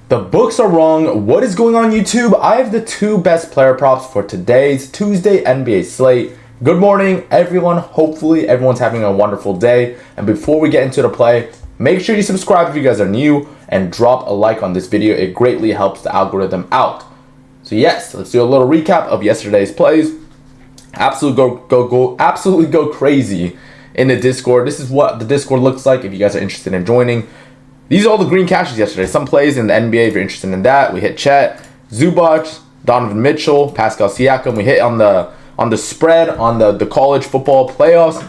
The books are wrong. What is going on, YouTube? I have the 2 best player props for today's Tuesday NBA slate. Good morning, everyone. Hopefully, everyone's having a wonderful day. And before we get into the play, make sure you subscribe if you guys are new and drop a like on this video. It greatly helps the algorithm out. So yes, let's do a little recap of yesterday's plays. Absolutely go crazy in the Discord. This is what the Discord looks like if you guys are interested in joining. These are all the green cashes yesterday. Some plays in the NBA if you're interested in that. We hit Chet, Zubac, Donovan Mitchell, Pascal Siakam. We hit on the spread on the college football playoffs.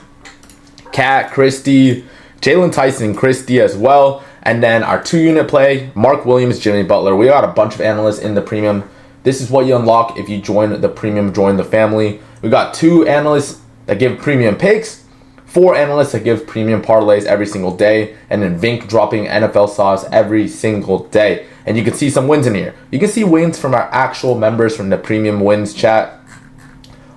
Cat, Christie, Jalen Tyson, Christie as well. And then our 2-unit play, Mark Williams, Jimmy Butler. We got a bunch of analysts in the premium. This is what you unlock if you join the premium, join the family. We got 2 analysts that give premium picks, 4 analysts that give premium parlays every single day, and then Vink dropping NFL sauce every single day. And you can see some wins in here. You can see wins from our actual members from the premium wins chat.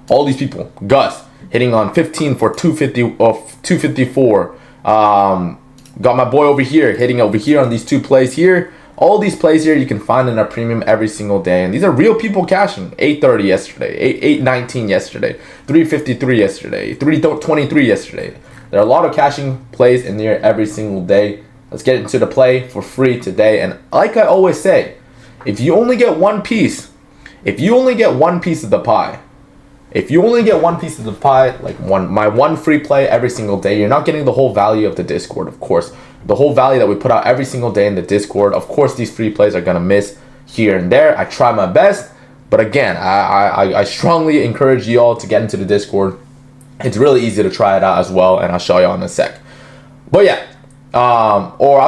All these people. Gus hitting on 15 for 254. Got my boy over here hitting over here on these 2 plays here. All these plays here you can find in our premium every single day. And these are real people cashing. 830 yesterday, 819 yesterday, 353 yesterday, 323 yesterday. There are a lot of cashing plays in there every single day. Let's get into the play for free today. And like I always say, if you only get one piece, like my one free play every single day, you're not getting the whole value of the Discord, of course. The whole value that we put out every single day in the Discord. Of course, these free plays are going to miss here and there. I try my best. But again, I strongly encourage you all to get into the Discord. It's really easy to try it out as well. And I'll show you in a sec. But yeah,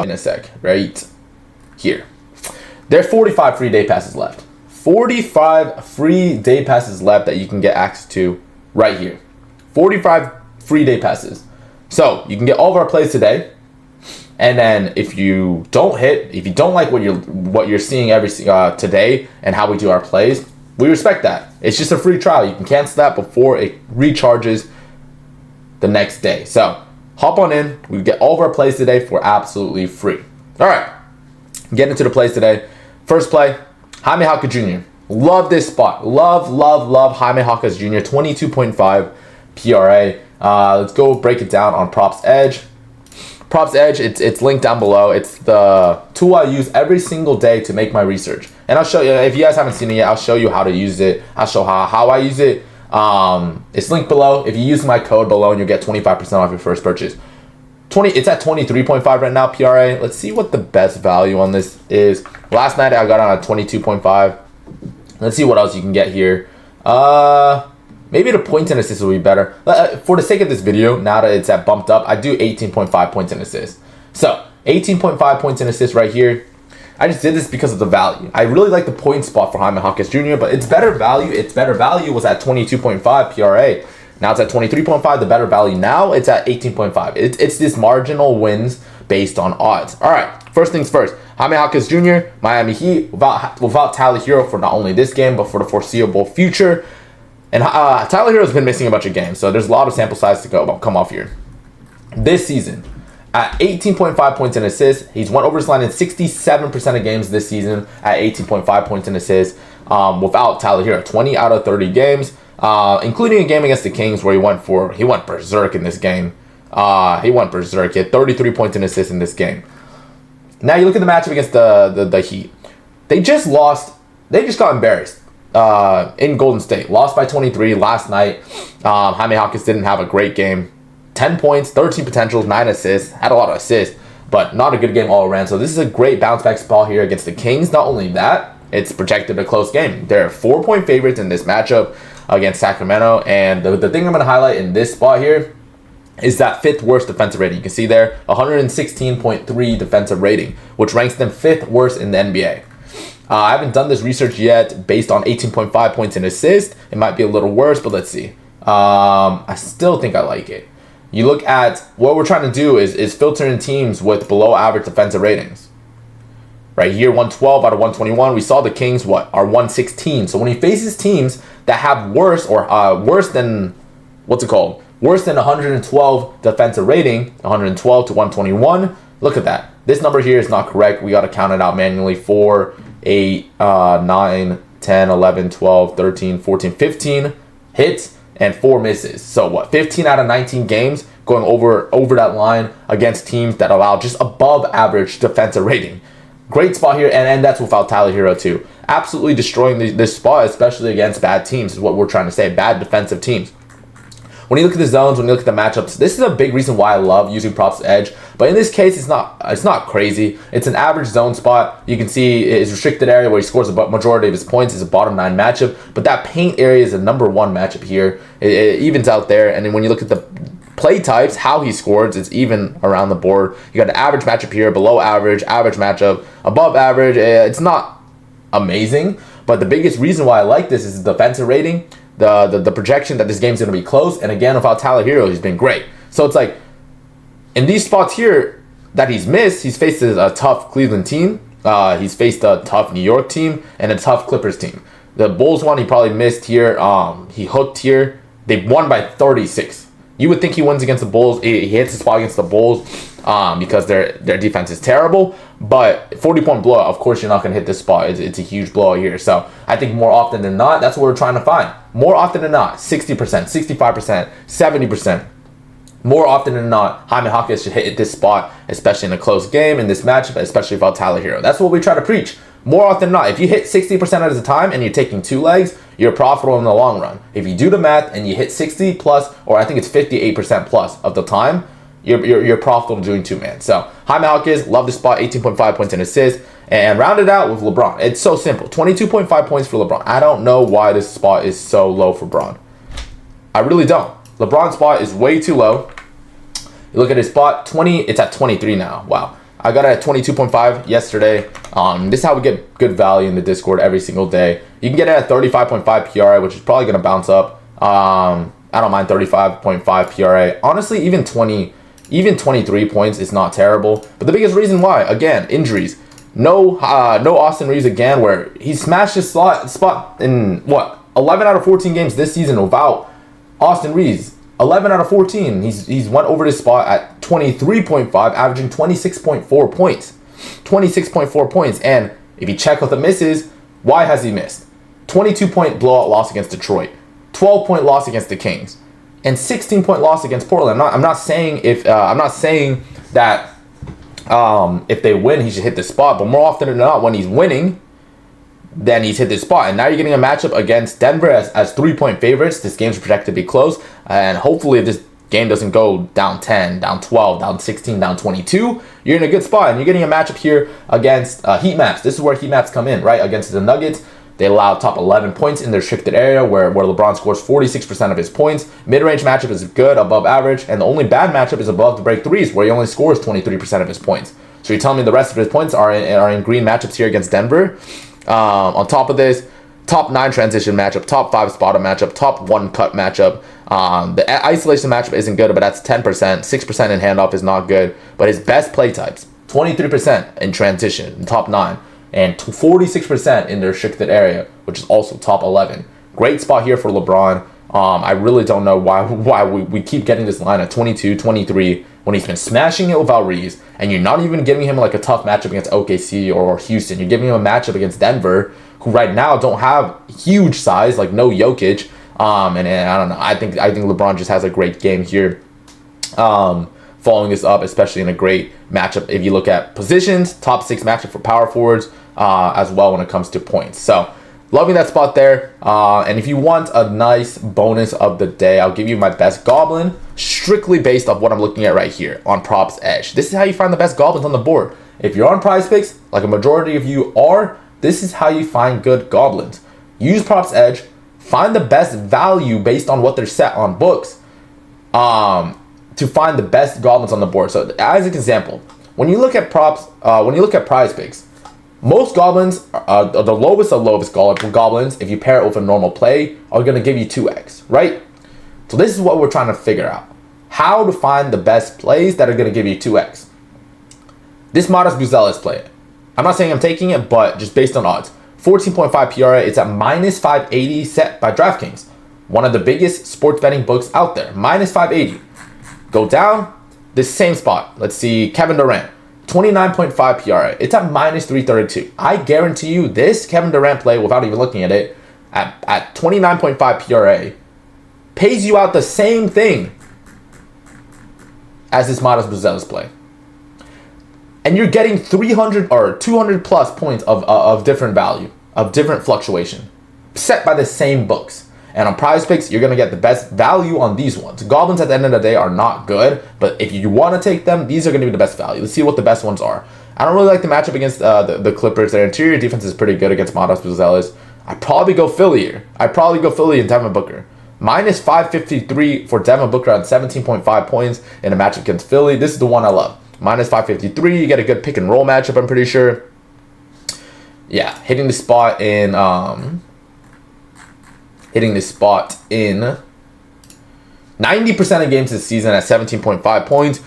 in a sec, right here. There's 45 free day passes left. 45 free day passes left that you can get access to right here. 45 free day passes. So you can get all of our plays today. And then if you don't like what you're seeing every today and how we do our plays, we respect that. It's just a free trial. You can cancel that before it recharges the next day. So hop on in. We get all of our plays today for absolutely free. All right, getting into the plays today. First play, Jaime Jaquez Jr. Love this spot. Love Jaime Jaquez Jr. 22.5 PRA. Let's go break it down on Props Edge. Props Edge, it's linked down below. It's the tool I use every single day to make my research. And I'll show you, if you guys haven't seen it yet, I'll show you how to use it. I'll show how I use it. It's linked below. If you use my code below, and you'll get 25% off your first purchase. It's at 23.5 right now, PRA. Let's see what the best value on this is. Last night I got on a 22.5. Let's see what else you can get here. Maybe the points and assists will be better. For the sake of this video, now that it's at bumped up, I do 18.5 points and assists. So 18.5 points and assists right here. I just did this because of the value. I really like the point spot for Jaime Jaquez Jr., but its better value was at 22.5 PRA. Now it's at 23.5. The better value now, it's at 18.5. It's this marginal wins based on odds. All right, first things first. Jaime Jaquez Jr., Miami Heat, without Tyler Hero for not only this game, but for the foreseeable future. And Tyler Hero's been missing a bunch of games, so there's a lot of sample size to come off here. This season, at 18.5 points and assists, he's went over his line in 67% of games this season at 18.5 points and assists without Tyler Hero. 20 out of 30 games, including a game against the Kings where he went berserk in this game. He went berserk. He had 33 points and assists in this game. Now you look at the matchup against the Heat. They just lost. They just got embarrassed. In Golden State, lost by 23 last night. Jaime Jaquez didn't have a great game. 10 points, 13 potentials, 9 assists. Had a lot of assists, but not a good game all around. So this is a great bounce back spot here against the Kings. Not only that, it's projected a close game. They're 4-point favorites in this matchup against Sacramento. And the thing I'm going to highlight in this spot here is that 5th worst defensive rating. You can see there, 116.3 defensive rating, which ranks them 5th worst in the NBA. I haven't done this research yet based on 18.5 points and assists. It might be a little worse, but let's see. I still think I like it. You look at what we're trying to do is filter in teams with below average defensive ratings. Right here, 112 out of 121. We saw the Kings, are 116. So when he faces teams that have worse than, worse than 112 defensive rating, 112 to 121, look at that. This number here is not correct. We got to count it out manually. 4, 8, 9, 10, 11, 12, 13, 14, 15 hits and 4 misses. So what? 15 out of 19 games going over that line against teams that allow just above average defensive rating. Great spot here, and that's without Tyler Hero too. Absolutely destroying this spot, especially against bad teams, is what we're trying to say. Bad defensive teams. When you look at the zones, when you look at the matchups, this is a big reason why I love using props edge. But in this case, it's not crazy. It's an average zone spot. You can see his restricted area where he scores a majority of his points is a bottom 9 matchup. But that paint area is a number 1 matchup here. It evens out there. And then when you look at the play types, how he scores, it's even around the board. You got an average matchup here, below average, average matchup, above average. It's not amazing. But the biggest reason why I like this is the defensive rating. The projection that this game's going to be close, and again, without Tyler Hero, he's been great. So it's like, in these spots here that he's missed, he's faced a tough Cleveland team, he's faced a tough New York team, and a tough Clippers team. The Bulls one, he probably missed here, he hooked here, they won by 36. You would think he wins against the Bulls, he hits the spot against the Bulls, because their defense is terrible, but 40-point blowout, of course you're not going to hit this spot. It's a huge blowout here. So I think more often than not, that's what we're trying to find. More often than not, 60%, 65%, 70%. More often than not, Jaime Jaquez should hit this spot, especially in a close game, in this matchup, especially without Tyler Hero. That's what we try to preach. More often than not, if you hit 60% of the time and you're taking 2 legs, you're profitable in the long run. If you do the math and you hit 60 plus, or I think it's 58% plus of the time, you're profitable doing 2-man. So Jaime Jaquez, love the spot, 18.5 points and assists, and round it out with LeBron. It's so simple, 22.5 points for LeBron. I don't know why this spot is so low for LeBron. I really don't. LeBron's spot is way too low. You look at his spot, 20, it's at 23 now. Wow. I got it at 22.5 yesterday. This is how we get good value in the Discord every single day. You can get it at 35.5 PRA, which is probably going to bounce up. I don't mind 35.5 PRA. Honestly, even 23 points is not terrible. But the biggest reason why, again, injuries. No Austin Reeves again, where he smashed his spot in, what, 11 out of 14 games this season without Austin Reeves. 11 out of 14. He's went over this spot at 23.5, averaging 26.4 points. 26.4 points. And if you check out the misses, why has he missed? 22-point blowout loss against Detroit. 12-point loss against the Kings. And 16-point loss against Portland. I'm not saying that if they win, he should hit the spot. But more often than not, when he's winning, then he's hit this spot. And now you're getting a matchup against Denver as 3-point favorites. This game's projected to be close. And hopefully if this game doesn't go down 10, down 12, down 16, down 22, you're in a good spot. And you're getting a matchup here against heat maps. This is where heat maps come in, right? Against the Nuggets. They allow top 11 points in their restricted area where LeBron scores 46% of his points. Mid-range matchup is good, above average. And the only bad matchup is above the break threes where he only scores 23% of his points. So you're telling me the rest of his points are in green matchups here against Denver? On top of this, top 9 transition matchup, top 5 spotter matchup, top 1 cut matchup. The isolation matchup isn't good, but that's 10%. 6% in handoff is not good. But his best play types, 23% in transition, in top 9. And 46% in the restricted area, which is also top 11. Great spot here for LeBron. I really don't know why we keep getting this line at 22, 23 when he's been smashing it without Reeves, and you're not even giving him like a tough matchup against OKC or Houston. You're giving him a matchup against Denver, who right now don't have huge size, like no Jokic. And I don't know. I think LeBron just has a great game here. Following this up, especially in a great matchup. If you look at positions, top 6 matchup for power forwards as well when it comes to points. So loving that spot there. And if you want a nice bonus of the day, I'll give you my best goblin strictly based off what I'm looking at right here on props edge. This is how you find the best goblins on the board. If you're on Prize Picks, like a majority of you are, this is how you find good goblins. Use props edge, find the best value based on what they're set on books to find the best goblins on the board. So as an example, when you look at props, when you look at Prize Picks, most goblins, the lowest of lowest goblins, if you pair it with a normal play, are going to give you 2x, right? So this is what we're trying to figure out. How to find the best plays that are going to give you 2x. This Modest Buzelis play. I'm not saying I'm taking it, but just based on odds. 14.5 PRA, it's at minus 580 set by DraftKings. One of the biggest sports betting books out there. Minus 580. Go down, this same spot. Let's see, Kevin Durant. 29.5 PRA. It's at minus 332. I guarantee you this Kevin Durant play, without even looking at it, at 29.5 PRA, pays you out the same thing as this Matas Buzelis play. And you're getting 300 or 200 plus points of different value, of different fluctuation, set by the same books. And on Prize Picks, you're going to get the best value on these ones. Goblins at the end of the day are not good, but if you want to take them, these are going to be the best value. Let's see what the best ones are. I don't really like the matchup against the Clippers. Their interior defense is pretty good against Matas Buzelis. I'd probably go Philly here. I'd probably go Philly and Devin Booker. Minus 553 for Devin Booker on 17.5 points in a matchup against Philly. This is the one I love. Minus 553. You get a good pick and roll matchup, I'm pretty sure. Yeah, hitting the spot in 90% of games this season at 17.5 points.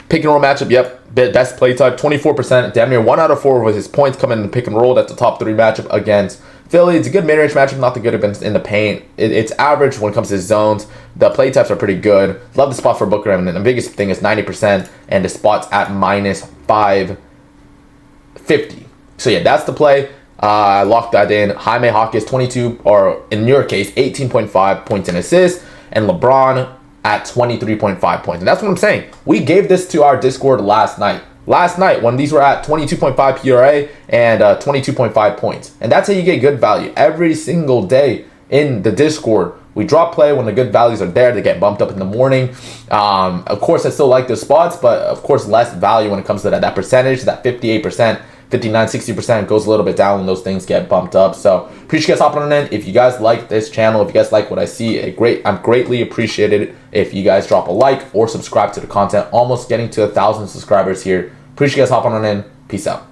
Pick and roll matchup, yep. Best play type, 24%. Damn near 1 out of 4 was his points coming in the pick and roll. That's the top 3 matchup against Philly. It's a good mid-range matchup, not the good in the paint. It's average when it comes to zones. The play types are pretty good. Love the spot for Booker. And the biggest thing is 90%, and the spot's at minus 550. So yeah, that's the play. I locked that in. Jaime Hawkins, 22, or in your case, 18.5 points and assists, and LeBron at 23.5 points. And that's what I'm saying. We gave this to our Discord last night. When these were at 22.5 PRA and 22.5 points. And that's how you get good value. Every single day in the Discord, we drop play when the good values are there. They get bumped up in the morning. Of course, I still like the spots, but of course, less value when it comes to that percentage, that 58%. 59, 60% goes a little bit down when those things get bumped up. So appreciate you guys hopping on in. If you guys like this channel, if you guys like what I see, I'm greatly appreciated if you guys drop a like or subscribe to the content. Almost getting to 1,000 subscribers here. Appreciate you guys hopping on in. Peace out.